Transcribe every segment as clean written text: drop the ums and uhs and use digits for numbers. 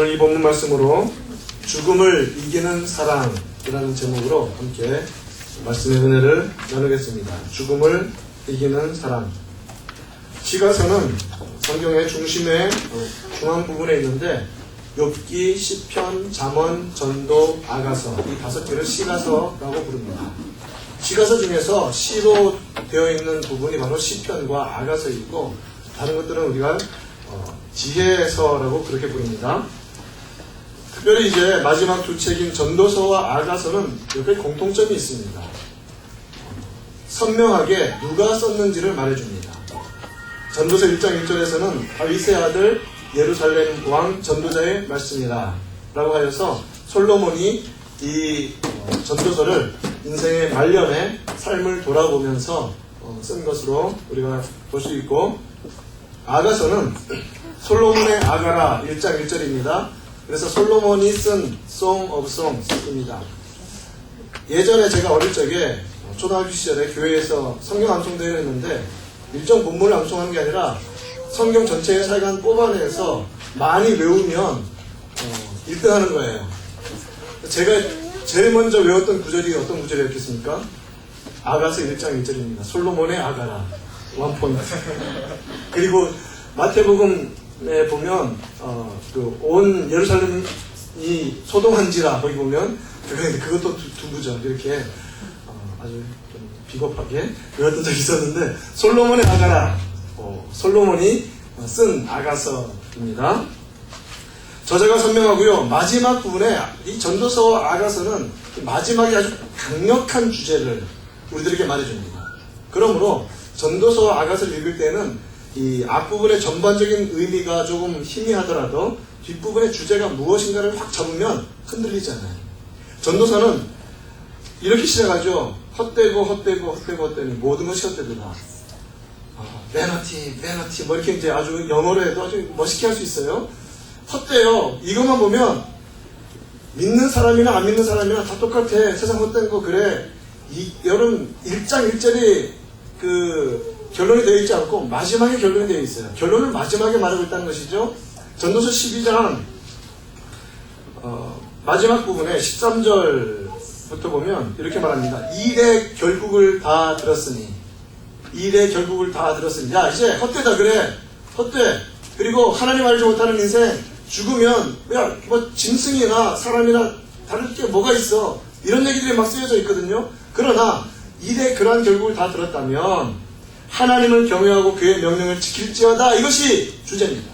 오늘 이 본문 말씀으로 죽음을 이기는 사랑이라는 제목으로 함께 말씀의 은혜를 나누겠습니다. 죽음을 이기는 사랑. 시가서는 성경의 중심의 중앙 부분에 있는데 욥기, 시편, 잠언, 전도, 아가서 이 5개를 시가서라고 부릅니다. 시가서 중에서 시로 되어 있는 부분이 바로 시편과 아가서이고 다른 것들은 우리가 지혜서라고 그렇게 부릅니다. 특별히 이제 마지막 두 책인 전도서와 아가서는 옆에 공통점이 있습니다. 선명하게 누가 썼는지를 말해줍니다. 전도서 1장 1절에서는 다윗의 아들 예루살렘 왕 전도자의 말씀이라 라고 하여서 솔로몬이 이 전도서를 인생의 말년에 삶을 돌아보면서 쓴 것으로 우리가 볼 수 있고, 아가서는 솔로몬의 아가라 1장 1절입니다. 그래서 솔로몬이 쓴 Song of Songs입니다. 예전에 제가 어릴 적에 초등학교 시절에 교회에서 성경 암송대회를 했는데 일정 본문을 암송하는 게 아니라 성경 전체의 사간 뽑아내서 많이 외우면 1등 하는 거예요. 제가 제일 먼저 외웠던 구절이 어떤 구절이었겠습니까? 아가서 1장 1절입니다. 솔로몬의 아가라 1포인트. 그리고 마태복음에 보면 온 예루살렘이 소동한지라 거기 보면 그것도 두 구절 이렇게 아주 좀 비겁하게 외웠던 적이 있었는데 솔로몬의 아가라, 솔로몬이 쓴 아가서입니다. 저자가 선명하고요. 마지막 부분에 이 전도서와 아가서는 마지막에 아주 강력한 주제를 우리들에게 말해줍니다. 그러므로 전도서와 아가서를 읽을 때는 이 앞부분의 전반적인 의미가 조금 희미하더라도 뒷부분의 주제가 무엇인가를 확 잡으면 흔들리잖아요. 전도서는 이렇게 시작하죠. 헛되니 모든 것이 헛되더라. 베너티 뭐 이렇게 이제 아주 영어로 해도 아주 멋있게 할 수 있어요. 헛돼요. 이것만 보면 믿는 사람이나 안 믿는 사람이나 다 똑같아. 세상 헛된 거 그래. 여러분 1장 1절이 결론이 되어 있지 않고 마지막에 결론이 되어 있어요. 결론을 마지막에 말하고 있다는 것이죠. 전도서 12장 마지막 부분에 13절부터 보면 이렇게 말합니다. 일의 결국을 다 들었으니 야 이제 헛되다 그래. 헛돼. 그리고 하나님 알지 못하는 인생 죽으면 뭐 짐승이나 사람이나 다를 게 뭐가 있어. 이런 얘기들이 막 쓰여져 있거든요. 그러나 일의 그러한 결국을 다 들었다면 하나님을 경외하고 그의 명령을 지킬지어다. 이것이 주제입니다.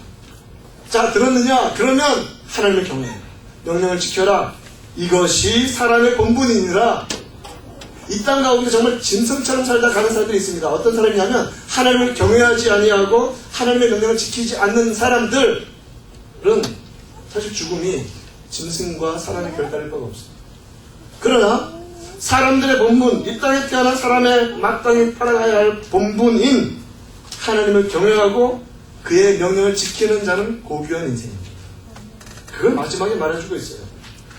자, 들었느냐? 그러면 하나님을 경외해. 명령을 지켜라. 이것이 사람의 본분이니라. 이 땅 가운데 정말 짐승처럼 살다 가는 사람들이 있습니다. 어떤 사람이냐면 하나님을 경외하지 아니하고 하나님의 명령을 지키지 않는 사람들은 사실 죽음이 짐승과 사람의 별다를 바가 없습니다. 그러나 사람들의 본분, 이 땅에 태어난 사람의 마땅히 따라가야 할 본분인 하나님을 경외하고 그의 명령을 지키는 자는 고귀한 인생입니다. 그걸 마지막에 말해주고 있어요.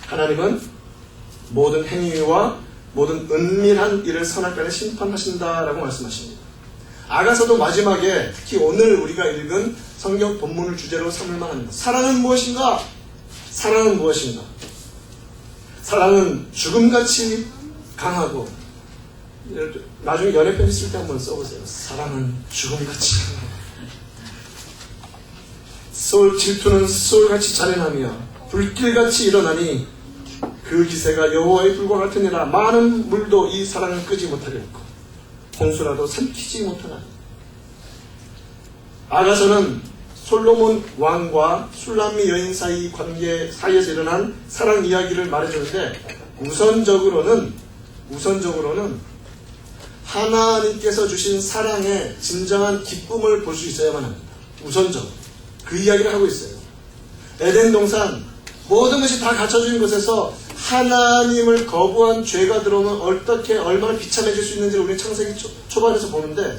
하나님은 모든 행위와 모든 은밀한 일을 선악간에 심판하신다라고 말씀하십니다. 아가서도 마지막에 특히 오늘 우리가 읽은 성경 본문을 주제로 삼을 만합니다. 사랑은 무엇인가? 사랑은 죽음같이 강하고, 나중에 연애편지 쓸 때 한번 써보세요. 사랑은 죽음같이 강하고 질투는 소울같이 잔인하며 불길같이 일어나니 그 기세가 여호와의 불과 같으니라. 많은 물도 이 사랑을 끄지 못하겠고 홍수라도 삼키지 못하나니. 아가서는 솔로몬 왕과 술람미 여인 사이 관계 사이에서 일어난 사랑 이야기를 말해주는데 우선적으로는 하나님께서 주신 사랑의 진정한 기쁨을 볼 수 있어야만 합니다. 우선적으로 그 이야기를 하고 있어요. 에덴 동산 모든 것이 다 갖춰진 곳에서 하나님을 거부한 죄가 들어오면 어떻게 얼마나 비참해질 수 있는지를 우리 창세기 초반에서 보는데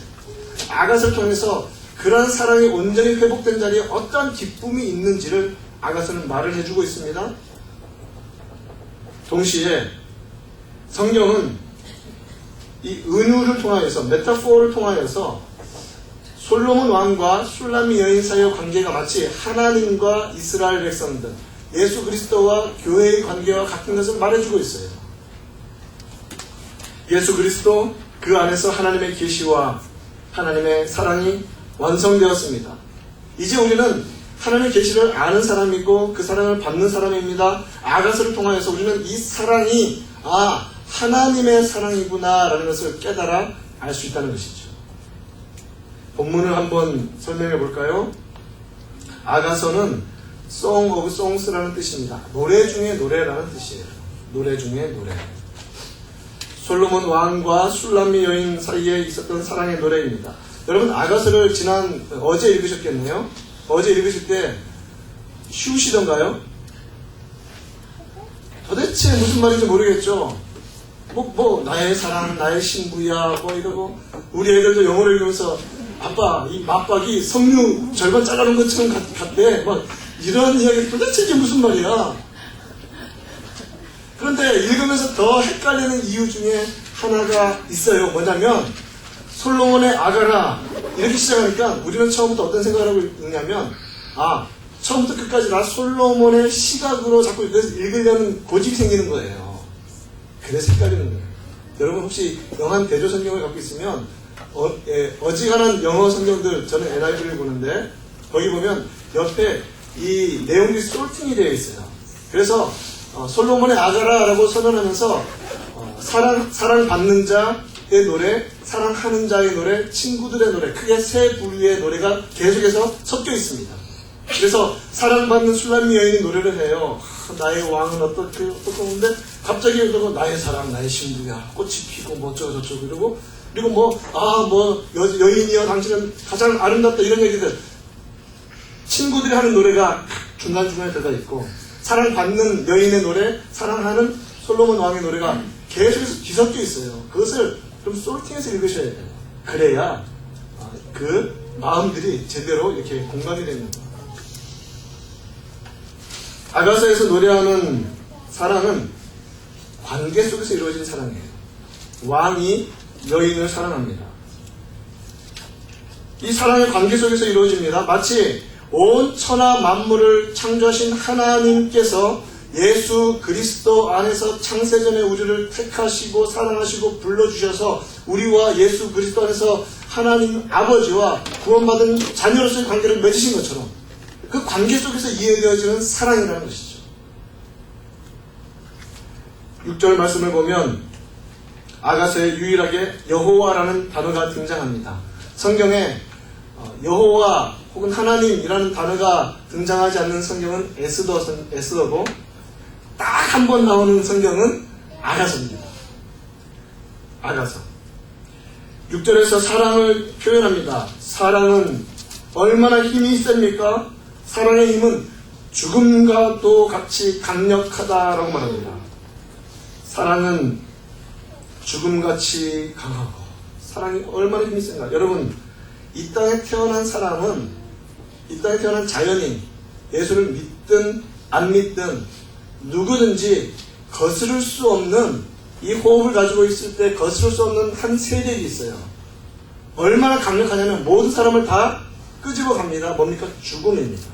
아가서를 통해서 그러한 사랑이 온전히 회복된 자리에 어떠한 기쁨이 있는지를 아가서는 말을 해주고 있습니다. 동시에 성경은 이 은유를 통하여서 메타포를 통하여서 솔로몬 왕과 술람미 여인 사이의 관계가 마치 하나님과 이스라엘 백성들, 예수 그리스도와 교회의 관계와 같은 것을 말해주고 있어요. 예수 그리스도 그 안에서 하나님의 계시와 하나님의 사랑이 완성되었습니다. 이제 우리는 하나님의 계시를 아는 사람이고 그 사랑을 받는 사람입니다. 아가서를 통하여서 우리는 이 사랑이 하나님의 사랑이구나 라는 것을 깨달아 알 수 있다는 것이죠. 본문을 한번 설명해 볼까요? 아가서는 Song of Songs라는 뜻입니다. 노래 중에 노래라는 뜻이에요. 노래 중에 노래. 솔로몬 왕과 술람미 여인 사이에 있었던 사랑의 노래입니다. 여러분 아가서를 어제 읽으셨겠네요. 어제 읽으실 때 쉬우시던가요? 도대체 무슨 말인지 모르겠죠. 나의 사랑, 나의 신부야, 이러고, 우리 애들도 영어를 읽으면서, 아빠, 이 맞박이 석류 절반 잘라놓은 것처럼 같대. 이런 이야기 도대체 이게 무슨 말이야? 그런데 읽으면서 더 헷갈리는 이유 중에 하나가 있어요. 뭐냐면, 솔로몬의 아가라, 이렇게 시작하니까 우리는 처음부터 어떤 생각을 하고 있냐면, 처음부터 끝까지 다 솔로몬의 시각으로 자꾸 읽으려는 고집이 생기는 거예요. 그래서 헷갈리는 거예요. 여러분 혹시 영한 대조 성경을 갖고 있으면 어지간한 영어 성경들, 저는 NIV를 보는데 거기 보면 옆에 이 내용들이 솔팅이 되어 있어요. 그래서 솔로몬의 아가라라고 선언하면서 사랑받는 자의 노래, 사랑하는 자의 노래, 친구들의 노래, 크게 세 부류의 노래가 계속해서 섞여 있습니다. 그래서 사랑받는 술람미 여인이 노래를 해요. 나의 왕은 어떻게 하는데 갑자기 나의 사랑, 나의 신부야, 꽃이 피고 어쩌고저쩌고 이러고, 그리고 여인이여 당신은 가장 아름답다 이런 얘기들, 친구들이 하는 노래가 중간중간에 들어가 있고, 사랑받는 여인의 노래, 사랑하는 솔로몬 왕의 노래가 계속해서 뒤섞여 있어요. 그것을 좀 솔팅해서 읽으셔야 돼요. 그래야 그 마음들이 제대로 이렇게 공감이 되는 거예요. 아가서에서 노래하는 사랑은 관계 속에서 이루어진 사랑이에요. 왕이 여인을 사랑합니다. 이 사랑의 관계 속에서 이루어집니다. 마치 온 천하 만물을 창조하신 하나님께서 예수 그리스도 안에서 창세전에 우리를 택하시고 사랑하시고 불러주셔서 우리와 예수 그리스도 안에서 하나님 아버지와 구원받은 자녀로서의 관계를 맺으신 것처럼 그 관계 속에서 이해되어지는 사랑이라는 것이죠. 6절 말씀을 보면 아가서에 유일하게 여호와라는 단어가 등장합니다. 성경에 여호와 혹은 하나님이라는 단어가 등장하지 않는 성경은 에스더고 딱 한 번 나오는 성경은 아가서입니다. 아가서. 6절에서 사랑을 표현합니다. 사랑은 얼마나 힘이 셉니까? 사랑의 힘은 죽음과도 같이 강력하다라고 말합니다. 사랑은 죽음같이 강하고 사랑이 얼마나 힘이 센가. 여러분 이 땅에 태어난 사람은 이 땅에 태어난 자연인, 예수를 믿든 안 믿든 누구든지 거스를 수 없는 이 호흡을 가지고 있을 때 거스를 수 없는 한 세력이 있어요. 얼마나 강력하냐면 모든 사람을 다 끄집어 갑니다. 뭡니까? 죽음입니다.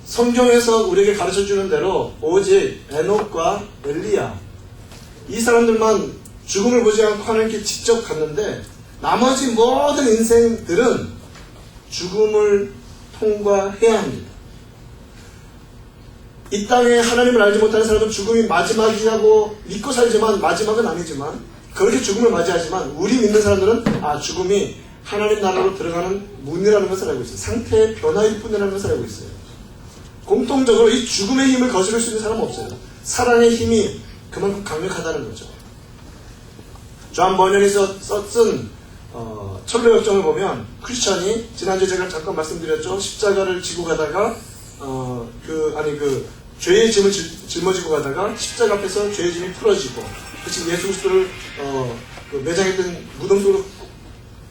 성경에서 우리에게 가르쳐주는 대로 오직 에녹과 엘리야 이 사람들만 죽음을 보지 않고 하나님께 직접 갔는데 나머지 모든 인생들은 죽음을 통과해야 합니다. 이 땅에 하나님을 알지 못하는 사람은 죽음이 마지막이라고 믿고 살지만 마지막은 아니지만 그렇게 죽음을 맞이하지만 우리 믿는 사람들은 죽음이 하나님 나라로 들어가는 문이라는 것을 알고 있어요. 상태의 변화일 뿐이라는 것을 알고 있어요. 공통적으로 이 죽음의 힘을 거스를 수 있는 사람은 없어요. 사랑의 힘이 그만큼 강력하다는 거죠. 존 버년이 쓴 철로역정을 보면 크리스천이 지난주에 제가 잠깐 말씀드렸죠. 십자가를 지고 가다가 죄의 짐을 짊어지고 가다가 십자가 앞에서 죄의 짐이 풀어지고 그치 예수 그리스도를 매장했던 무덤 속으로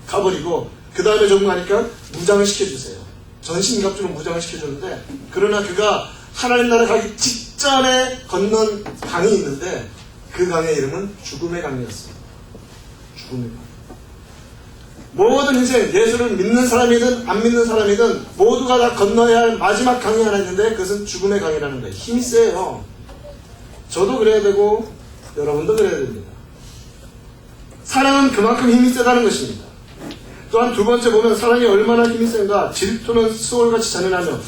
가버리고 그 다음에 조금 가니까 무장을 시켜주세요. 전신갑주로 무장을 시켜주는데 그러나 그가 하나님 나라 가기 직전에 건넌 강이 있는데 그 강의 이름은 죽음의 강이었어요. 죽음의 강. 모든 인생, 예수를 믿는 사람이든 안 믿는 사람이든 모두가 다 건너야 할 마지막 강이 하나 있는데 그것은 죽음의 강이라는 거예요. 힘이 세요. 저도 그래야 되고 여러분도 그래야 됩니다. 사랑은 그만큼 힘이 세다는 것입니다. 또한 두 번째 보면 사랑이 얼마나 힘이 센가. 질투는 수월같이 잔인하며,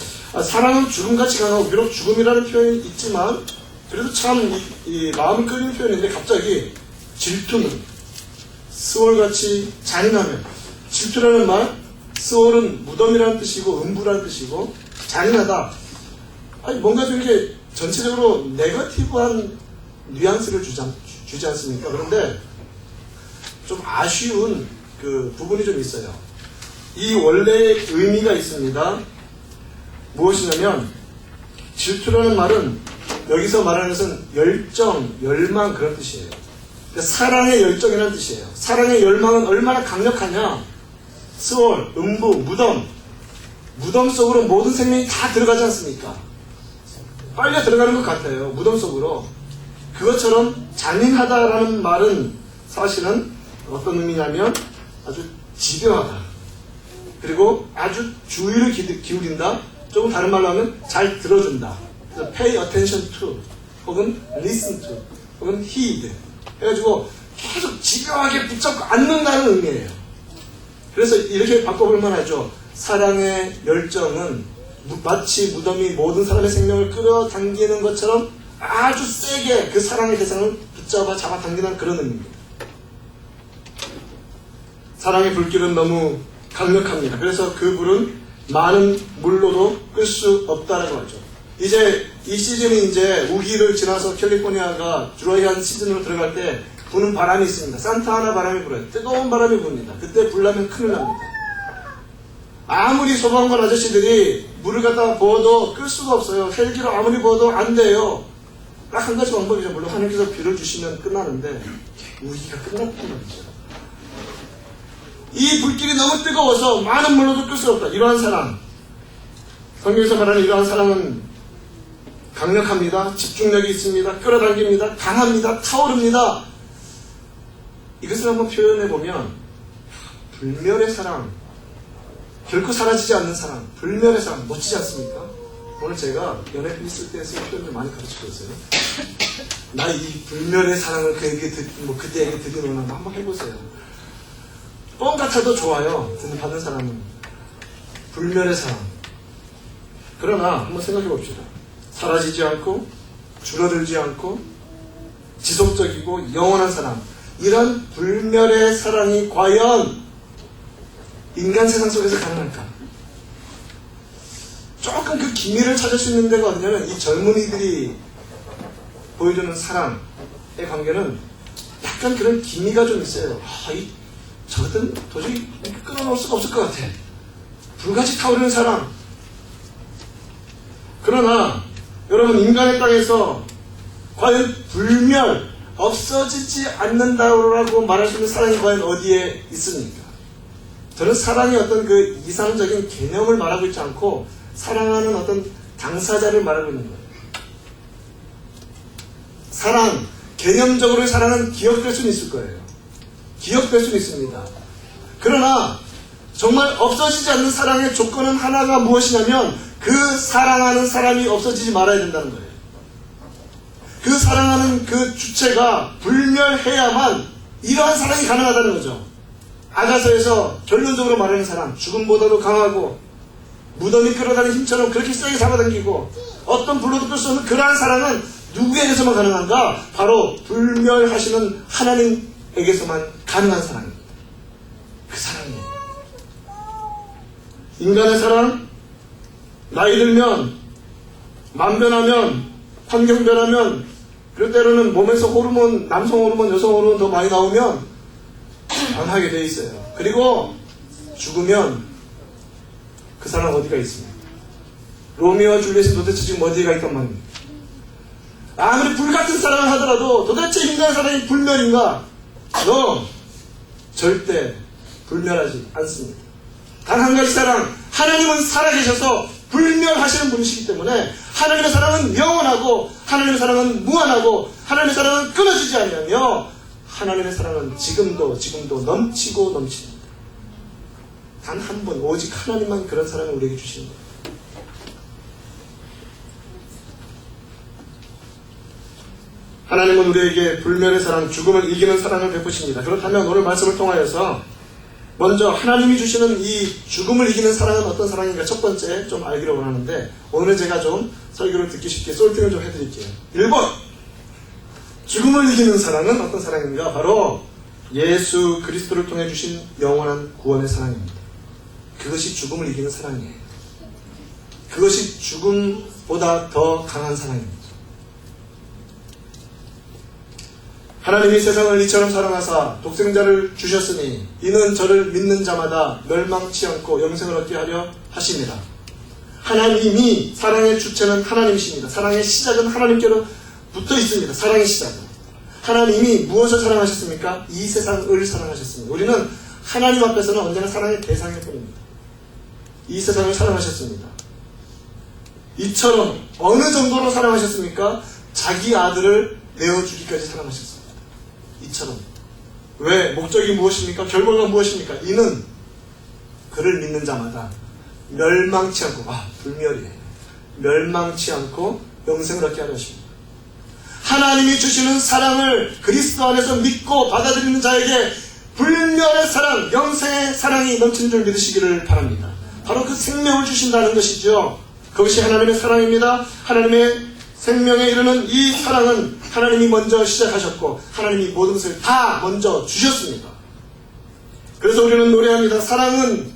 사랑은 죽음같이 강하고, 비록 죽음이라는 표현이 있지만 그래도 참 이 마음을 끌리는 표현인데 갑자기 질투는 수월같이 잔인하며, 질투라는 말, 수월은 무덤이라는 뜻이고 음부라는 뜻이고 잔인하다. 아니 뭔가 좀 이렇게 전체적으로 네거티브한 뉘앙스를 주지 않습니까? 그런데 좀 아쉬운 그 부분이 좀 있어요. 이 원래의 의미가 있습니다. 무엇이냐면 질투라는 말은 여기서 말하는 것은 열정, 열망 그런 뜻이에요. 그러니까 사랑의 열정이라는 뜻이에요. 사랑의 열망은 얼마나 강력하냐. 스월, 음부, 무덤 속으로 모든 생명이 다 들어가지 않습니까? 빨려 들어가는 것 같아요. 무덤 속으로. 그것처럼 잔인하다라는 말은 사실은 어떤 의미냐면 아주 집요하다. 그리고 아주 주의를 기울인다. 조금 다른 말로 하면 잘 들어준다. 그래서 pay attention to 혹은 listen to 혹은 heed 해가지고 계속 집요하게 붙잡고 앉는다는 의미예요. 그래서 이렇게 바꿔볼 만하죠. 사랑의 열정은 마치 무덤이 모든 사람의 생명을 끌어당기는 것처럼 아주 세게 그 사랑의 대상을 잡아당기는 그런 의미입니다. 사랑의 불길은 너무 강력합니다. 그래서 그 불은 많은 물로도 끌 수 없다라고 하죠. 이제 이 시즌이 이제 우기를 지나서 캘리포니아가 드라이한 시즌으로 들어갈 때 부는 바람이 있습니다. 산타하나 바람이 불어요. 뜨거운 바람이 붑니다. 그때 불나면 큰일 납니다. 아무리 소방관 아저씨들이 물을 갖다 부어도 끌 수가 없어요. 헬기로 아무리 부어도 안 돼요. 딱 한 가지 방법이죠. 물론 하나님께서 비를 주시면 끝나는데 우기가 끝났단 말이죠. 이 불길이 너무 뜨거워서 많은 물로도 끌 수 없다. 이러한 사랑, 성경에서 말하는 이러한 사랑은 강력합니다. 집중력이 있습니다. 끌어당깁니다. 강합니다. 타오릅니다. 이것을 한번 표현해보면 불멸의 사랑, 결코 사라지지 않는 사랑, 불멸의 사랑, 멋지지 않습니까? 오늘 제가 연애 필 때 쓰는 표현을 많이 가르치고 있어요. 나 이 불멸의 사랑을 그때에게 드리노나 한번 해보세요. 뻥 같아도 좋아요. 받는 사람은. 불멸의 사랑. 그러나 한번 생각해 봅시다. 사라지지 않고 줄어들지 않고 지속적이고 영원한 사랑. 이런 불멸의 사랑이 과연 인간 세상 속에서 가능할까? 조금 그 기미를 찾을 수 있는 데가 어디냐면 이 젊은이들이 보여주는 사랑의 관계는 약간 그런 기미가 좀 있어요. 저것은 도저히 끊어놓을 수가 없을 것 같아. 불같이 타오르는 사랑. 그러나 여러분 인간의 땅에서 과연 불멸, 없어지지 않는다고 말할 수 있는 사랑이 과연 어디에 있습니까? 저는 사랑의 어떤 그 이상적인 개념을 말하고 있지 않고 사랑하는 어떤 당사자를 말하고 있는 거예요. 사랑, 개념적으로의 사랑은 기억될 수는 있을 거예요. 기억될 수는 있습니다. 그러나 정말 없어지지 않는 사랑의 조건은 하나가 무엇이냐면 그 사랑하는 사람이 없어지지 말아야 된다는 거예요. 그 사랑하는 그 주체가 불멸해야만 이러한 사랑이 가능하다는 거죠. 아가서에서 결론적으로 말하는 사랑, 죽음보다도 강하고 무덤이 끌어다니는 힘처럼 그렇게 세게 잡아당기고 어떤 불로도 끌 수 없는 그러한 사랑은 누구에게서만 가능한가? 바로 불멸하시는 하나님에게서만 가능한 사랑입니다. 그 사랑이에요. 인간의 사랑, 나이 들면, 만변하면, 환경 변하면, 그럴 때로는 몸에서 호르몬, 남성 호르몬, 여성 호르몬 더 많이 나오면 변하게 돼 있어요. 그리고 죽으면 그 사람 어디가 있습니까? 로미오와 줄리엣은 도대체 지금 어디에 있단 말입니까? 아무리 불같은 사랑을 하더라도 도대체 인간의 사랑이 불멸인가? 너 절대 불멸하지 않습니다. 단 한 가지 사랑, 하나님은 살아계셔서 불멸하시는 분이시기 때문에 하나님의 사랑은 영원하고 하나님의 사랑은 무한하고 하나님의 사랑은 끊어지지 않으며 하나님의 사랑은 지금도 넘치고 넘칩니다. 단 한 번, 오직 하나님만 그런 사랑을 우리에게 주시는 거예요. 하나님은 우리에게 불멸의 사랑, 죽음을 이기는 사랑을 베푸십니다. 그렇다면 오늘 말씀을 통하여서 먼저 하나님이 주시는 이 죽음을 이기는 사랑은 어떤 사랑인가 첫 번째 좀 알기를 원하는데, 오늘 제가 좀 설교를 듣기 쉽게 솔팅을 좀 해드릴게요. 1번, 죽음을 이기는 사랑은 어떤 사랑인가? 바로 예수 그리스도를 통해 주신 영원한 구원의 사랑입니다. 그것이 죽음을 이기는 사랑이에요. 그것이 죽음보다 더 강한 사랑입니다. 하나님이 세상을 이처럼 사랑하사 독생자를 주셨으니 이는 저를 믿는 자마다 멸망치 않고 영생을 얻게 하려 하십니다. 하나님이, 사랑의 주체는 하나님이십니다. 사랑의 시작은 하나님께로 붙어 있습니다. 사랑의 시작은. 하나님이 무엇을 사랑하셨습니까? 이 세상을 사랑하셨습니다. 우리는 하나님 앞에서는 언제나 사랑의 대상일 뿐입니다. 이 세상을 사랑하셨습니다. 이처럼 어느 정도로 사랑하셨습니까? 자기 아들을 내어주기까지 사랑하셨습니다. 이처럼. 왜? 목적이 무엇입니까? 결과가 무엇입니까? 이는 그를 믿는 자마다 멸망치 않고, 불멸이에요. 멸망치 않고 영생을 얻게 하려 하십니다. 하나님이 주시는 사랑을 그리스도 안에서 믿고 받아들이는 자에게 불멸의 사랑, 영생의 사랑이 넘치는 줄 믿으시기를 바랍니다. 바로 그 생명을 주신다는 것이죠. 그것이 하나님의 사랑입니다. 하나님의 생명에 이르는 이 사랑은 하나님이 먼저 시작하셨고 하나님이 모든 것을 다 먼저 주셨습니다. 그래서 우리는 노래합니다. 사랑은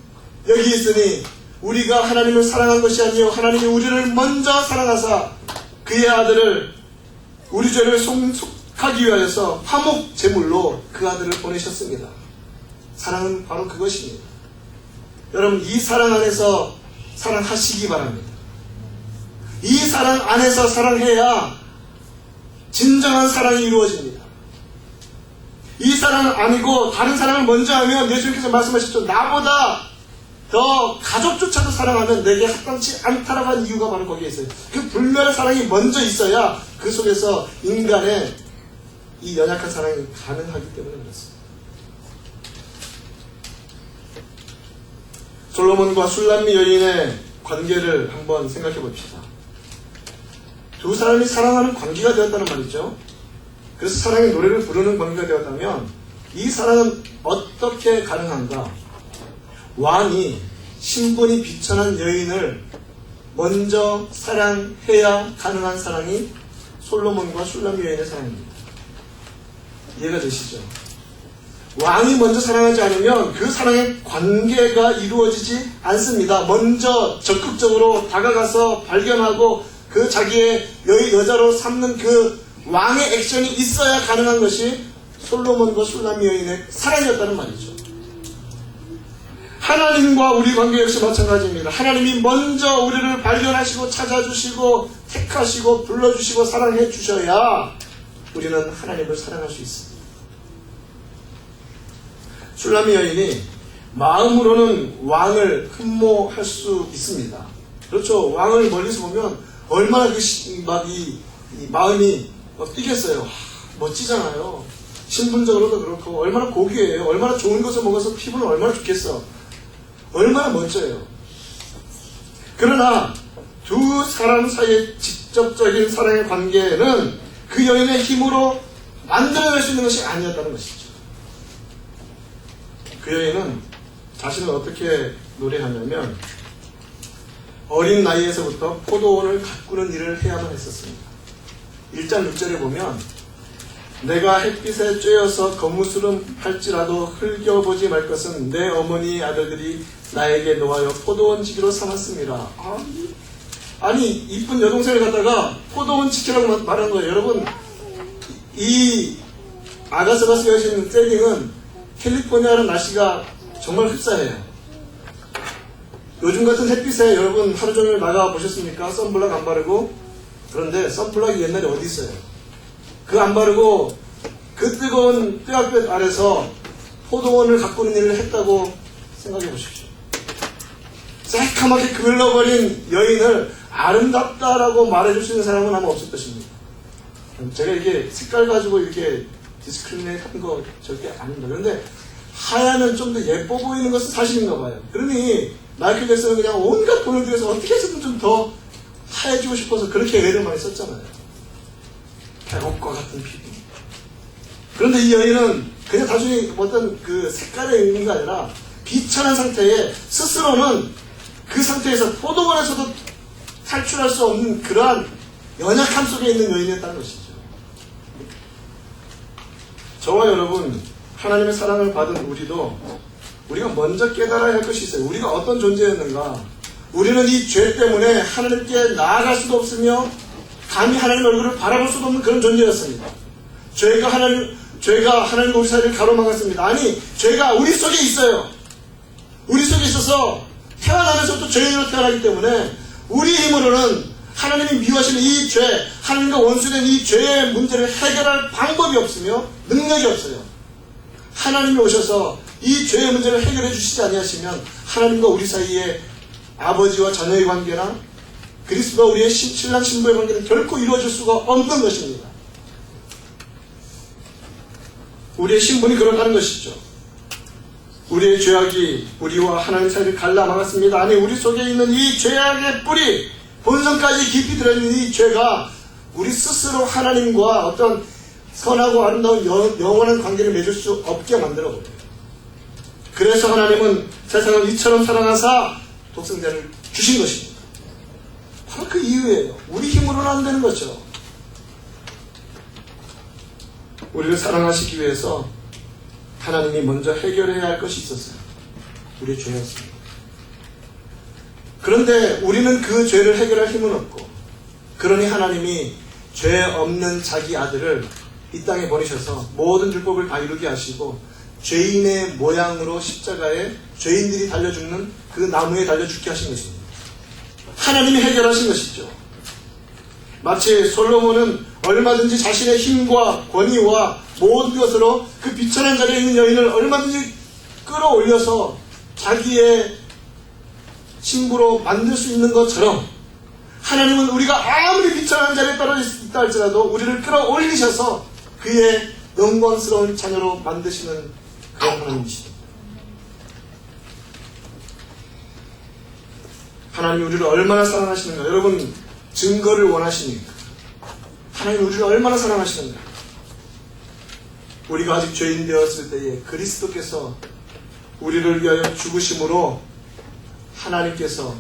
여기 있으니 우리가 하나님을 사랑한 것이 아니요 하나님이 우리를 먼저 사랑하사 그의 아들을 우리 죄를 속하기 위하여서 화목 제물로 그 아들을 보내셨습니다. 사랑은 바로 그것입니다. 여러분, 이 사랑 안에서 사랑하시기 바랍니다. 이 사랑 안에서 사랑해야 진정한 사랑이 이루어집니다. 이 사랑 아니고 다른 사랑을 먼저 하면 예수님께서 말씀하셨죠. 나보다 더 가족조차도 사랑하면 내게 합당치 않다라고 한 이유가 바로 거기에 있어요. 그 불멸의 사랑이 먼저 있어야 그 속에서 인간의 이 연약한 사랑이 가능하기 때문에 그렇습니다. 솔로몬과 술람미 여인의 관계를 한번 생각해 봅시다. 두 사람이 사랑하는 관계가 되었다는 말이죠. 그래서 사랑의 노래를 부르는 관계가 되었다면 이 사랑은 어떻게 가능한가? 왕이 신분이 비천한 여인을 먼저 사랑해야 가능한 사랑이 솔로몬과 술람미 여인의 사랑입니다. 이해가 되시죠? 왕이 먼저 사랑하지 않으면 그 사랑의 관계가 이루어지지 않습니다. 먼저 적극적으로 다가가서 발견하고 그 자기의 여자로 삼는 그 왕의 액션이 있어야 가능한 것이 솔로몬과 술람미 여인의 사랑이었다는 말이죠. 하나님과 우리 관계 역시 마찬가지입니다. 하나님이 먼저 우리를 발견하시고 찾아주시고 택하시고 불러주시고 사랑해 주셔야 우리는 하나님을 사랑할 수 있습니다. 술람미 여인이 마음으로는 왕을 흠모할 수 있습니다. 그렇죠. 왕을 멀리서 보면 얼마나 이 마음이 뛰겠어요. 멋지잖아요. 신분적으로도 그렇고 얼마나 고귀해요. 얼마나 좋은 것을 먹어서 피부는 얼마나 좋겠어. 얼마나 멋져요. 그러나 두 사람 사이의 직접적인 사랑의 관계는 그 여인의 힘으로 만들어낼 수 있는 것이 아니었다는 것이죠. 그 여인은 자신을 어떻게 노래하냐면 어린 나이에서부터 포도원을 가꾸는 일을 해야만 했었습니다. 1장 6절에 보면 내가 햇빛에 쬐어서 거무스름 할지라도 흘겨보지 말 것은 내 어머니 아들들이 나에게 놓아여 포도원 지기로 삼았습니다. 아니 이쁜 여동생을 갖다가 포도원 지키라고 말한 거예요. 여러분, 이 아가스바스 여신 세딩은 캘리포니아는 날씨가 정말 흡사해요. 요즘 같은 햇빛에 여러분 하루 종일 나가 보셨습니까? 선블럭 안 바르고. 그런데 선블럭이 옛날에 어디 있어요? 그거 안 바르고 그 뜨거운 뼈아볕 아래서 포도원을 가꾸는 일을 했다고 생각해 보십시오. 새카맣게 글러버린 여인을 아름답다라고 말해줄 수 있는 사람은 아마 없을 것입니다. 제가 이게 색깔 가지고 이렇게 디스크리미네이트 하는 거 절대 아닙니다. 그런데 하야면 좀 더 예뻐 보이는 것은 사실인가 봐요. 그러니 마이클 잭슨은 그냥 온갖 돈을 들여서 어떻게 해서든 좀 더 하얘지고 싶어서 그렇게 애를 많이 썼잖아요. 계곡과 같은 피부. 그런데 이 여인은 그냥 단순히 어떤 그 색깔의 의미가 아니라 비천한 상태에 스스로는 그 상태에서 포도원에서도 탈출할 수 없는 그러한 연약함 속에 있는 여인이었다는 것이죠. 저와 여러분, 하나님의 사랑을 받은 우리가 먼저 깨달아야 할 것이 있어요. 우리가 어떤 존재였는가. 우리는 이 죄 때문에 하나님께 나아갈 수도 없으며 감히 하나님 얼굴을 바라볼 수도 없는 그런 존재였습니다. 죄가 하나님과 우리 사이를 가로막았습니다. 아니, 죄가 우리 속에 있어요. 우리 속에 있어서 태어나면서부터 죄인으로 태어나기 때문에 우리 힘으로는 하나님이 미워하시는 이 죄, 하나님과 원수된 이 죄의 문제를 해결할 방법이 없으며 능력이 없어요. 하나님이 오셔서 이 죄의 문제를 해결해 주시지 아니하시면 하나님과 우리 사이에 아버지와 자녀의 관계나 그리스도와 우리의 신랑 신부의 관계는 결코 이루어질 수가 없는 것입니다. 우리의 신분이 그렇다는 것이죠. 우리의 죄악이 우리와 하나님 사이를 갈라막았습니다. 아니, 우리 속에 있는 이 죄악의 뿌리, 본성까지 깊이 들어있는 이 죄가 우리 스스로 하나님과 어떤 선하고 아름다운 영원한 관계를 맺을 수 없게 만들어버려요. 그래서 하나님은 세상을 이처럼 사랑하사 독생자를 주신 것입니다. 바로 그 이유예요. 우리 힘으로는 안 되는 거죠. 우리를 사랑하시기 위해서 하나님이 먼저 해결해야 할 것이 있었어요. 우리의 죄였습니다. 그런데 우리는 그 죄를 해결할 힘은 없고, 그러니 하나님이 죄 없는 자기 아들을 이 땅에 보내셔서 모든 율법을 다 이루게 하시고 죄인의 모양으로 십자가에 죄인들이 달려 죽는 그 나무에 달려 죽게 하신 것입니다. 하나님이 해결하신 것이죠. 마치 솔로몬은 얼마든지 자신의 힘과 권위와 모든 것으로 그 비천한 자리에 있는 여인을 얼마든지 끌어올려서 자기의 신부로 만들 수 있는 것처럼, 하나님은 우리가 아무리 비천한 자리에 떨어져 있다 할지라도 우리를 끌어올리셔서 그의 영광스러운 자녀로 만드시는 그런 하나님이십니다. 하나님이 우리를 얼마나 사랑하시는가. 여러분, 증거를 원하십니까? 하나님이 우리를 얼마나 사랑하시는가. 우리가 아직 죄인 되었을 때에 그리스도께서 우리를 위하여 죽으심으로 하나님께서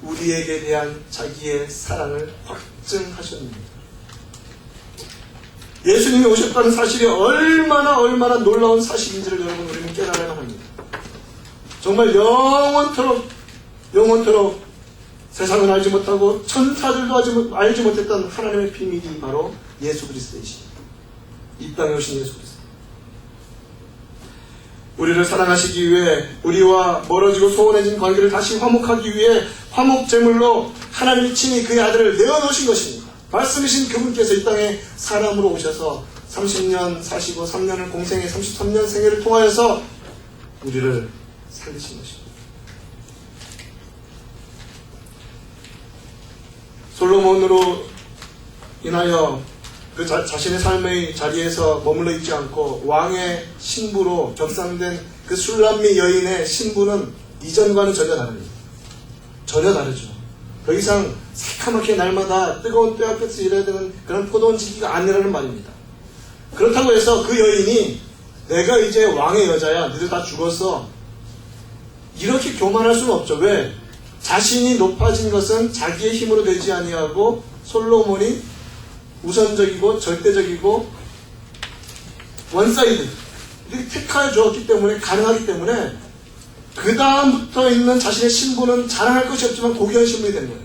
우리에게 대한 자기의 사랑을 확증하셨습니다. 예수님이 오셨다는 사실이 얼마나 놀라운 사실인지를 여러분, 우리는 깨달아야 합니다. 정말 영원토록 세상은 알지 못하고 천사들도 알지 못했던 하나님의 비밀이 바로 예수 그리스도이십니다. 이 땅에 오신 예수 그리스도. 우리를 사랑하시기 위해 우리와 멀어지고 소원해진 관계를 다시 화목하기 위해 화목제물로 하나님이 친히 그의 아들을 내어놓으신 것입니다. 말씀이신 그분께서 이 땅에 사람으로 오셔서 30년 사시고 3년을 공생애 33년 생애를 통하여서 우리를 살리신 것입니다. 솔로몬으로 인하여 그 자신의 삶의 자리에서 머물러 있지 않고 왕의 신부로 격상된 그 술람미 여인의 신부는 이전과는 전혀 다릅니다. 전혀 다르죠. 더 이상 새카맣게 날마다 뜨거운 뼈아끝을 일해야 되는 그런 포도원 지기가 아니라는 말입니다. 그렇다고 해서 그 여인이 내가 이제 왕의 여자야, 너희들 다 죽었어, 이렇게 교만할 수는 없죠. 왜? 자신이 높아진 것은 자기의 힘으로 되지 아니하고 솔로몬이 우선적이고 절대적이고 원사이드 이렇게 택하여 주었기 때문에, 가능하기 때문에 그 다음부터 있는 자신의 신분은 자랑할 것이 없지만 고귀한 신분이 된 거예요.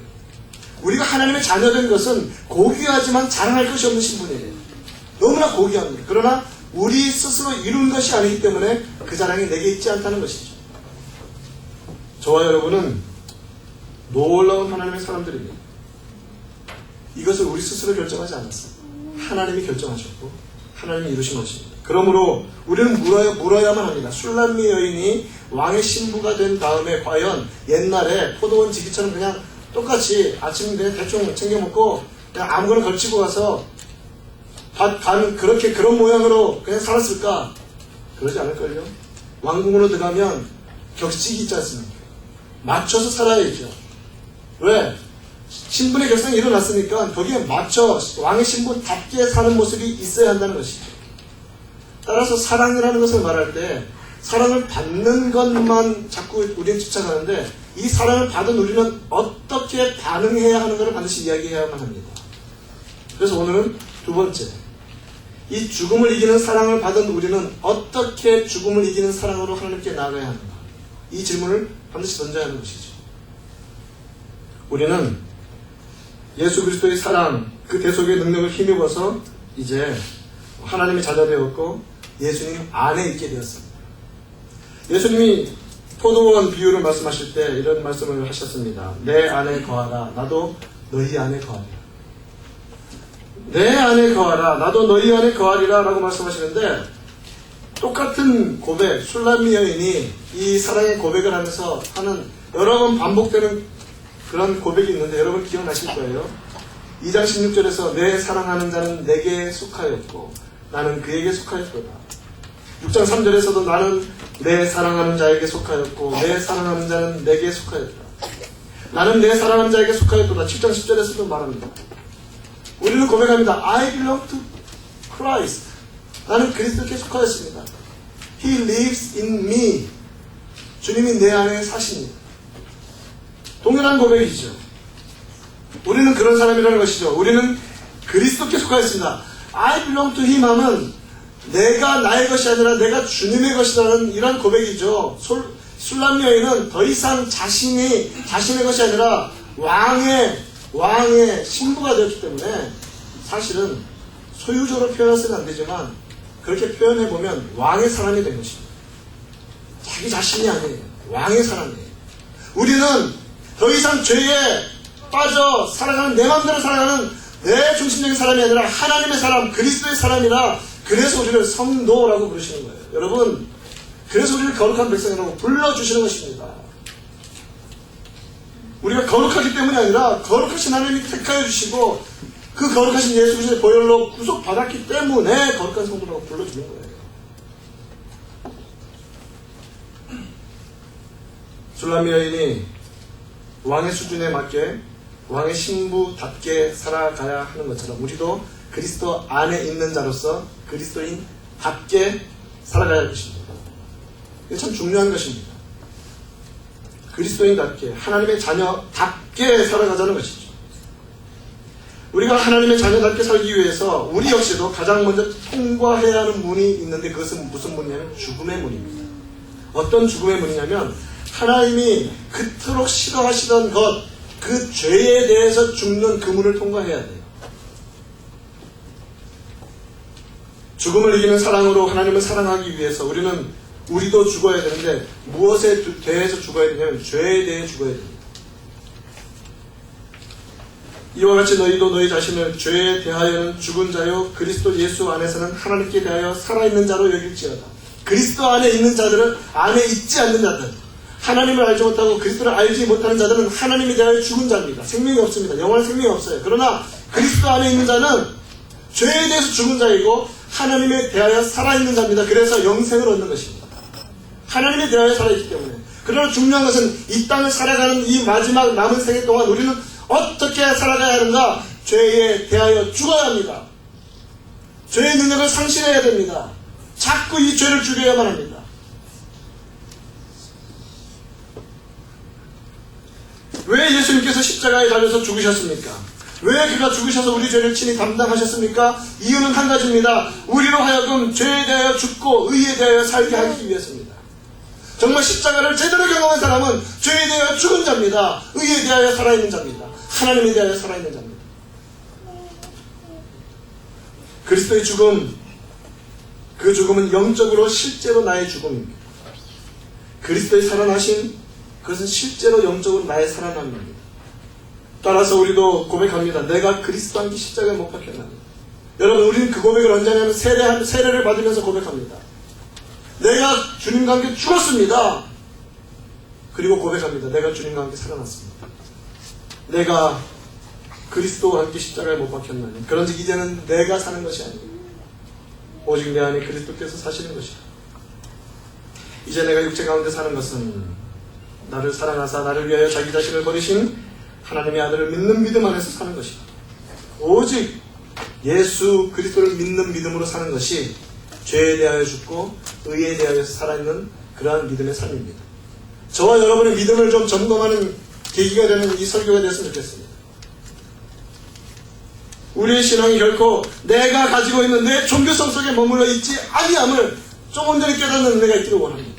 우리가 하나님의 자녀된 것은 고귀하지만 자랑할 것이 없는 신분이에요. 너무나 고귀합니다. 그러나 우리 스스로 이룬 것이 아니기 때문에 그 자랑이 내게 있지 않다는 것이죠. 저와 여러분은 놀라운 하나님의 사람들입니다. 이것을 우리 스스로 결정하지 않았어요. 하나님이 결정하셨고 하나님이 이루신 것입니다. 그러므로 우리는 물어야만 합니다. 술람미 여인이 왕의 신부가 된 다음에 과연 옛날에 포도원 지기처럼 그냥 똑같이 아침 그냥 대충 챙겨 먹고 그냥 아무거나 걸치고 가서 그런 모양으로 그냥 살았을까? 그러지 않을걸요. 왕궁으로 들어가면 격식이 있지 않습니까? 맞춰서 살아야죠. 왜? 신분의 격상이 일어났으니까 거기에 맞춰 왕의 신분답게 사는 모습이 있어야 한다는 것이죠. 따라서 사랑이라는 것을 말할 때 사랑을 받는 것만 자꾸 우리는 집착하는데 이 사랑을 받은 우리는 어떻게 반응해야 하는 것을 반드시 이야기해야만 합니다. 그래서 오늘은 두 번째, 이 죽음을 이기는 사랑을 받은 우리는 어떻게 죽음을 이기는 사랑으로 하나님께 나아가야 하는가, 이 질문을 반드시 던져야 하는 것이죠. 우리는 예수 그리스도의 사랑, 그 대속의 능력을 힘입어서 이제 하나님의 자녀 되었고 예수님 안에 있게 되었습니다. 예수님이 포도원 비유를 말씀하실 때 이런 말씀을 하셨습니다. 내 안에 거하라, 나도 너희 안에 거하리라. 내 안에 거하라, 나도 너희 안에 거하리라 라고 말씀하시는데, 똑같은 고백, 술람미 여인이 이 사랑의 고백을 하면서 하는 여러 번 반복되는 그런 고백이 있는데 여러분 기억나실 거예요. 2장 16절에서 내 사랑하는 자는 내게 속하였고 나는 그에게 속하였도다. 6장 3절에서도 나는 내 사랑하는 자에게 속하였고 내 사랑하는 자는 내게 속하였다. 나는 내 사랑하는 자에게 속하였도다. 7장 10절에서도 말합니다. 우리는 고백합니다. I belong to Christ. 나는 그리스도께 속하였습니다. He lives in me. 주님이 내 안에 사십니다. 동일한 고백이죠. 우리는 그런 사람이라는 것이죠. 우리는 그리스도께 속하였습니다. I belong to Him 하면 내가 나의 것이 아니라 내가 주님의 것이라는 이런 고백이죠. 술람 여인은 더 이상 자신의 것이 아니라 왕의 신부가 되었기 때문에 사실은 소유적으로 표현해서는 안 되지만 그렇게 표현해보면 왕의 사람이 된 것입니다. 자기 자신이 아니에요. 왕의 사람이에요. 우리는 더 이상 죄에 빠져 살아가는, 내 마음대로 살아가는 내 중심적인 사람이 아니라 하나님의 사람, 그리스도의 사람이라, 그래서 우리를 성도라고 부르시는 거예요. 여러분, 그래서 우리를 거룩한 백성이라고 불러주시는 것입니다. 우리가 거룩하기 때문이 아니라 거룩하신 하나님이 택하여 주시고 그 거룩하신 예수 그리스도의 보혈로 구속받았기 때문에 거룩한 성도라고 불러주는 거예요. 술람미 여인이 왕의 수준에 맞게 왕의 신부답게 살아가야 하는 것처럼 우리도 그리스도 안에 있는 자로서 그리스도인답게 살아가야 할 것입니다. 이게 참 중요한 것입니다. 그리스도인답게 하나님의 자녀답게 살아가자는 것이죠. 우리가 하나님의 자녀답게 살기 위해서 우리 역시도 가장 먼저 통과해야 하는 문이 있는데 그것은 무슨 문이냐면 죽음의 문입니다. 어떤 죽음의 문이냐면 하나님이 그토록 싫어하시던 것, 그 죄에 대해서 죽는 그 문을 통과해야 돼요. 죽음을 이기는 사랑으로 하나님을 사랑하기 위해서 우리도 죽어야 되는데 무엇에 대해서 죽어야 되냐면 죄에 대해 죽어야 됩니다. 이와 같이 너희도 너희 자신을 죄에 대하여는 죽은 자요 그리스도 예수 안에서는 하나님께 대하여 살아있는 자로 여길지어다. 그리스도 안에 있는 자들은 안에 있지 않는 자들, 하나님을 알지 못하고 그리스도를 알지 못하는 자들은 하나님에 대하여 죽은 자입니다. 생명이 없습니다. 영원한 생명이 없어요. 그러나 그리스도 안에 있는 자는 죄에 대해서 죽은 자이고 하나님에 대하여 살아있는 자입니다. 그래서 영생을 얻는 것입니다. 하나님에 대하여 살아있기 때문에. 그러나 중요한 것은 이 땅을 살아가는 이 마지막 남은 생애 동안 우리는 어떻게 살아가야 하는가? 죄에 대하여 죽어야 합니다. 죄의 능력을 상실해야 됩니다. 자꾸 이 죄를 죽여야만 합니다. 왜 예수님께서 십자가에 달려서 죽으셨습니까? 왜 그가 죽으셔서 우리 죄를 친히 담당하셨습니까? 이유는 한 가지입니다. 우리로 하여금 죄에 대하여 죽고 의에 대하여 살게 하기 위해서입니다. 정말 십자가를 제대로 경험한 사람은 죄에 대하여 죽은 자입니다. 의에 대하여 살아있는 자입니다. 하나님에 대하여 살아있는 자입니다. 그리스도의 죽음, 그 죽음은 영적으로 실제로 나의 죽음입니다. 그리스도의 살아나심, 그것은 실제로 영적으로 나의 살아남입니다. 따라서 우리도 고백합니다. 내가 그리스도 함께 십자가에 못 박혔나니. 여러분, 우리는 그 고백을 언제 하냐면 세례를 받으면서 고백합니다. 내가 주님과 함께 죽었습니다. 그리고 고백합니다. 내가 주님과 함께 살아났습니다. 내가 그리스도와 함께 십자가에 못 박혔나니. 그런즉 이제는 내가 사는 것이 아니고 오직 내 안에 그리스도께서 사시는 것이다. 이제 내가 육체 가운데 사는 것은 나를 사랑하사 나를 위하여 자기 자신을 버리신 하나님의 아들을 믿는 믿음 안에서 사는 것이다. 오직 예수 그리스도를 믿는 믿음으로 사는 것이 죄에 대하여 죽고 의에 대하여 살아있는 그러한 믿음의 삶입니다. 저와 여러분의 믿음을 좀 점검하는 계기가 되는 이 설교가 되었으면 좋겠습니다. 우리의 신앙이 결코 내가 가지고 있는 내 종교성 속에 머물러 있지 아니함을 좀 온전히 깨닫는 은혜가 있기를 원합니다.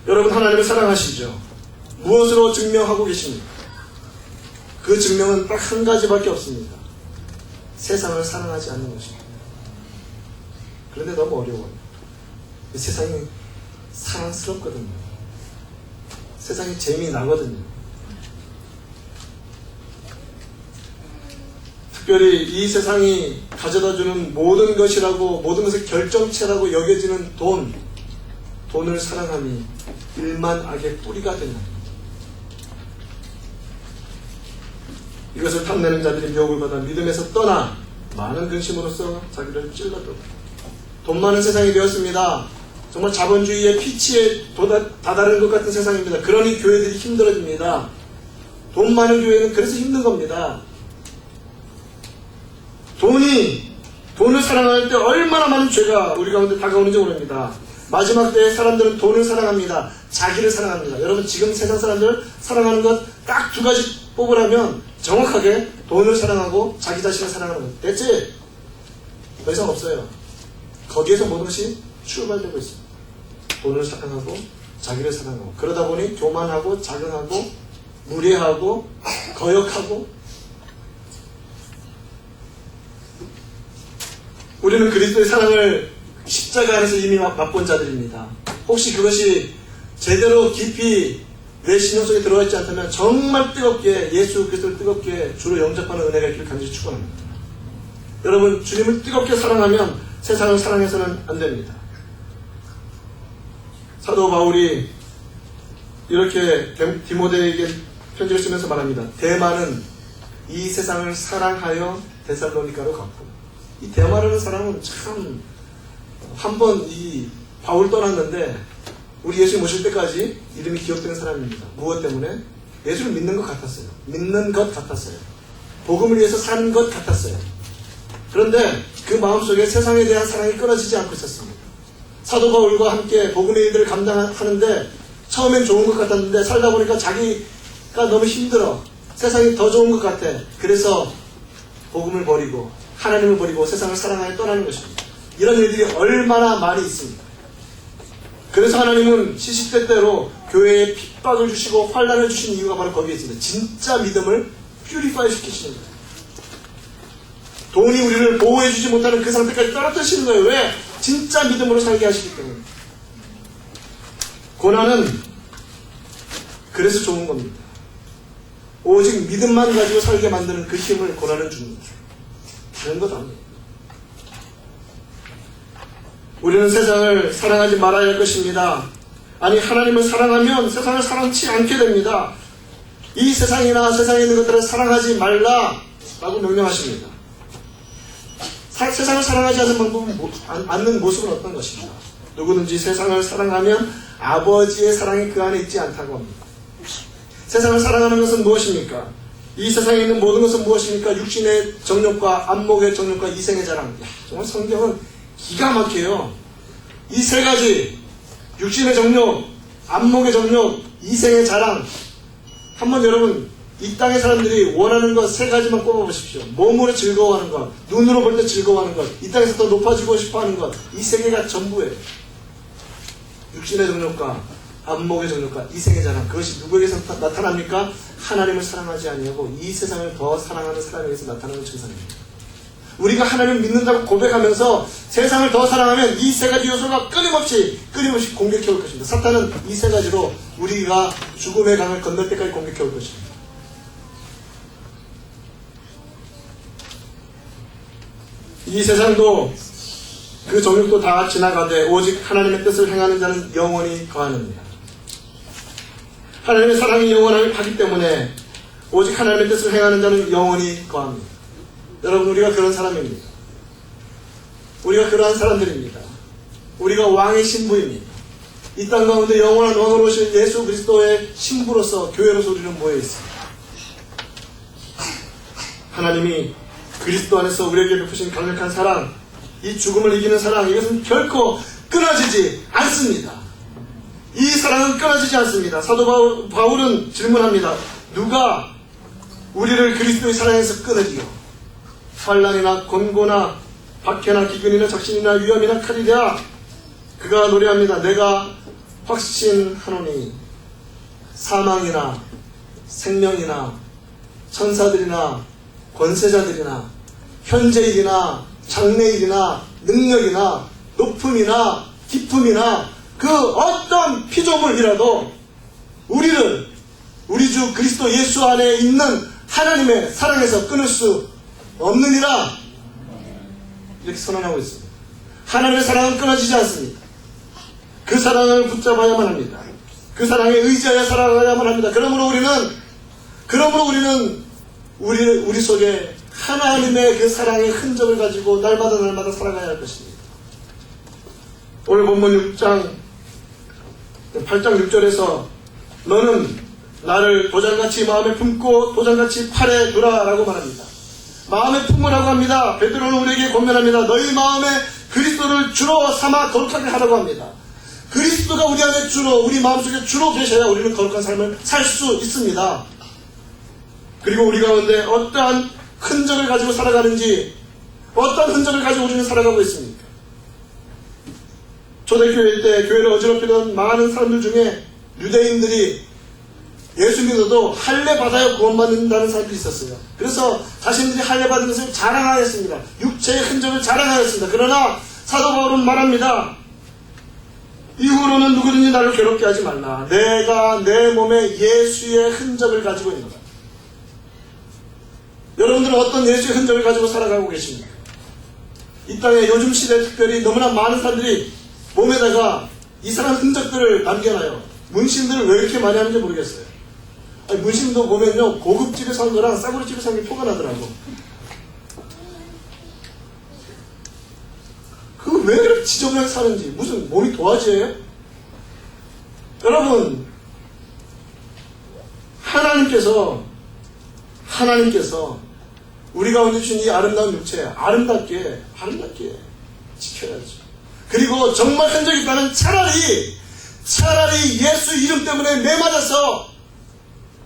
여러분, 하나님을 사랑하시죠? 무엇으로 증명하고 계십니까? 그 증명은 딱 한 가지밖에 없습니다. 세상을 사랑하지 않는 것입니다. 그런데 너무 어려워요. 세상이 사랑스럽거든요. 세상이 재미나거든요. 특별히 이 세상이 가져다주는 모든 것이라고, 모든 것의 결정체라고 여겨지는 돈을 사랑함이 일만 악의 뿌리가 된다. 이것을 탐내는 자들이 유혹을 받아 믿음에서 떠나 많은 근심으로써 자기를 찔러도 돈 많은 세상이 되었습니다. 정말 자본주의의 피치에 다다른 것 같은 세상입니다. 그러니 교회들이 힘들어집니다. 돈 많은 교회는 그래서 힘든 겁니다. 돈을 사랑할 때 얼마나 많은 죄가 우리 가운데 다가오는지 모릅니다. 마지막 때에 사람들은 돈을 사랑합니다. 자기를 사랑합니다. 여러분, 지금 세상 사람들 사랑하는 것 딱 두 가지 뽑으라면 정확하게 돈을 사랑하고 자기 자신을 사랑하는 것. 대체 더 이상 없어요. 거기에서 모든 것이 출발되고 있습니다. 돈을 사랑하고 자기를 사랑하고, 그러다 보니 교만하고 자긍하고 무례하고 거역하고. 우리는 그리스도의 사랑을 십자가 안에서 이미 맛본 자들입니다. 혹시 그것이 제대로 깊이 내 신영 속에 들어가 있지 않다면 정말 뜨겁게 예수 그리스도를 뜨겁게 주로 영접하는 은혜가 있기를 간절히 축원합니다. 여러분, 주님을 뜨겁게 사랑하면 세상을 사랑해서는 안 됩니다. 사도 바울이 이렇게 디모데에게 편지를 쓰면서 말합니다. 대마는 이 세상을 사랑하여 데살로니가로 갔고, 이 대마라는 사람은 참 한번 이 바울 떠났는데 우리 예수 모실 때까지 이름이 기억되는 사람입니다. 무엇 때문에? 예수를 믿는 것 같았어요. 믿는 것 같았어요. 복음을 위해서 산 것 같았어요. 그런데 그 마음속에 세상에 대한 사랑이 끊어지지 않고 있었습니다. 사도 바울과 함께 복음의 일들을 감당하는데 처음엔 좋은 것 같았는데 살다 보니까 자기가 너무 힘들어. 세상이 더 좋은 것 같아. 그래서 복음을 버리고 하나님을 버리고 세상을 사랑하여 떠나는 것입니다. 이런 일들이 얼마나 많이 있습니다. 그래서 하나님은 시시때때로 교회에 핍박을 주시고 환난을 주신 이유가 바로 거기에 있습니다. 진짜 믿음을 퓨리파이 시키시는 거예요. 돈이 우리를 보호해주지 못하는 그 상태까지 떨어뜨리시는 거예요. 왜? 진짜 믿음으로 살게 하시기 때문에. 고난은 그래서 좋은 겁니다. 오직 믿음만 가지고 살게 만드는 그 힘을 고난은 줍니다. 다른 것 아니에요. 우리는 세상을 사랑하지 말아야 할 것입니다. 아니, 하나님을 사랑하면 세상을 사랑치 않게 됩니다. 이 세상이나 세상에 있는 것들을 사랑하지 말라라고 명령하십니다. 세상을 사랑하지 않는 모습은 어떤 것입니다. 누구든지 세상을 사랑하면 아버지의 사랑이 그 안에 있지 않다고 합니다. 세상을 사랑하는 것은 무엇입니까? 이 세상에 있는 모든 것은 무엇입니까? 육신의 정욕과 안목의 정욕과 이생의 자랑. 정말 성경은 기가 막혀요. 이 세 가지, 육신의 정욕, 안목의 정욕, 이생의 자랑. 한번 여러분, 이 땅의 사람들이 원하는 것 세 가지만 꼽아보십시오. 몸으로 즐거워하는 것, 눈으로 볼 때 즐거워하는 것, 이 땅에서 더 높아지고 싶어하는 것, 이 세 개가 전부예요. 육신의 정욕과 안목의 정욕과 이생의 자랑. 그것이 누구에게서 나타납니까? 하나님을 사랑하지 아니하고 이 세상을 더 사랑하는 사람에게서 나타나는 증상입니다. 우리가 하나님을 믿는다고 고백하면서 세상을 더 사랑하면 이 세 가지 요소가 끊임없이 공격해올 것입니다. 사탄은 이 세 가지로 우리가 죽음의 강을 건널 때까지 공격해올 것입니다. 이 세상도 그 정욕도 다 지나가되 오직 하나님의 뜻을 행하는 자는 영원히 거하느니라. 하나님의 사랑이 영원하기 때문에 오직 하나님의 뜻을 행하는 자는 영원히 거합니다. 여러분, 우리가 그런 사람입니다. 우리가 그러한 사람들입니다. 우리가 왕의 신부입니다. 이 땅 가운데 영원한 왕으로 오신 예수 그리스도의 신부로서 교회로서 우리는 모여 있습니다. 하나님이 그리스도 안에서 우리에게 베푸신 강력한 사랑, 이 죽음을 이기는 사랑, 이것은 결코 끊어지지 않습니다. 이 사랑은 끊어지지 않습니다. 사도 바울은 질문합니다. 누가 우리를 그리스도의 사랑에서 끊으리요? 환난이나 곤고나 박해나 기근이나 적신이나 위험이나 칼이랴. 그가 노래합니다. 내가 확신하노니 사망이나 생명이나 천사들이나 권세자들이나 현재일이나 장래일이나 능력이나 높음이나 깊음이나 그 어떤 피조물이라도 우리를 우리 주 그리스도 예수 안에 있는 하나님의 사랑에서 끊을 수 없느니라, 이렇게 선언하고 있습니다. 하나님의 사랑은 끊어지지 않습니다. 그 사랑을 붙잡아야만 합니다. 그 사랑에 의지하여 살아가야만 합니다. 그러므로 우리는 우리 속에 하나님의 그 사랑의 흔적을 가지고 날마다 살아가야 할 것입니다. 오늘 본문 8장 6절에서 너는 나를 도장같이 마음에 품고 도장같이 팔에 두라 라고 말합니다. 마음에 품으라고 합니다. 베드로는 우리에게 권면합니다. 너희 마음에 그리스도를 주로 삼아 거룩하게 하라고 합니다. 그리스도가 우리 안에 주로, 우리 마음속에 주로 계셔야 우리는 거룩한 삶을 살 수 있습니다. 그리고 우리 가운데 어떠한 흔적을 가지고 살아가는지, 어떤 흔적을 가지고 우리는 살아가고 있습니까? 초대교회 때 교회를 어지럽히던 많은 사람들 중에 유대인들이 예수 믿어도 할례 받아야 구원받는다는 사람들이 있었어요. 그래서 자신들이 할례 받은 것을 자랑하였습니다. 육체의 흔적을 자랑하였습니다. 그러나 사도 바울은 말합니다. 이후로는 누구든지 나를 괴롭게 하지 말라. 내가 내 몸에 예수의 흔적을 가지고 있노라. 여러분들은 어떤 예수의 흔적을 가지고 살아가고 계십니까? 이 땅에 요즘 시대에 특별히 너무나 많은 사람들이 몸에다가 이상한 흔적들을 남겨놔요. 문신들을 왜 이렇게 많이 하는지 모르겠어요. 아니, 문신도 보면요, 고급집에 산 거랑 싸구려집에 산 게 표가 나더라고. 그거 왜 그렇게 지저분하게 사는지, 무슨 몸이 도화지예요? 여러분, 하나님께서 우리 가운데 주신 이 아름다운 육체 아름답게 지켜야죠. 그리고 정말 흔적이 있다면 차라리 예수 이름 때문에 매맞아서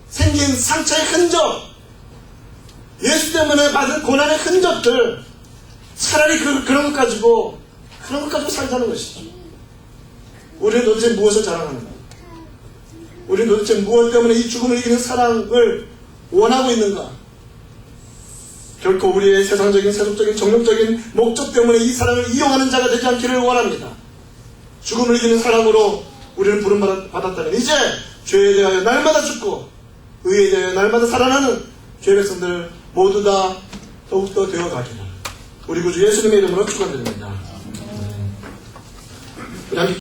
생긴 상처의 흔적, 예수 때문에 받은 고난의 흔적들, 차라리 그런 것 가지고 살자는 것이죠. 우리는 도대체 무엇을 자랑하는가? 우리는 도대체 무엇 때문에 이 죽음을 이기는 사랑을 원하고 있는가? 결코 우리의 세상적인, 세속적인, 정욕적인 목적 때문에 이 사랑을 이용하는 자가 되지 않기를 원합니다. 죽음을 이기는 사랑으로 우리는 부름받았다면 이제 죄에 대하여 날마다 죽고 의에 대하여 날마다 살아나는 죄 백성들 모두 다 더욱더 되어가기를 우리 구주 예수님의 이름으로 축원드립니다.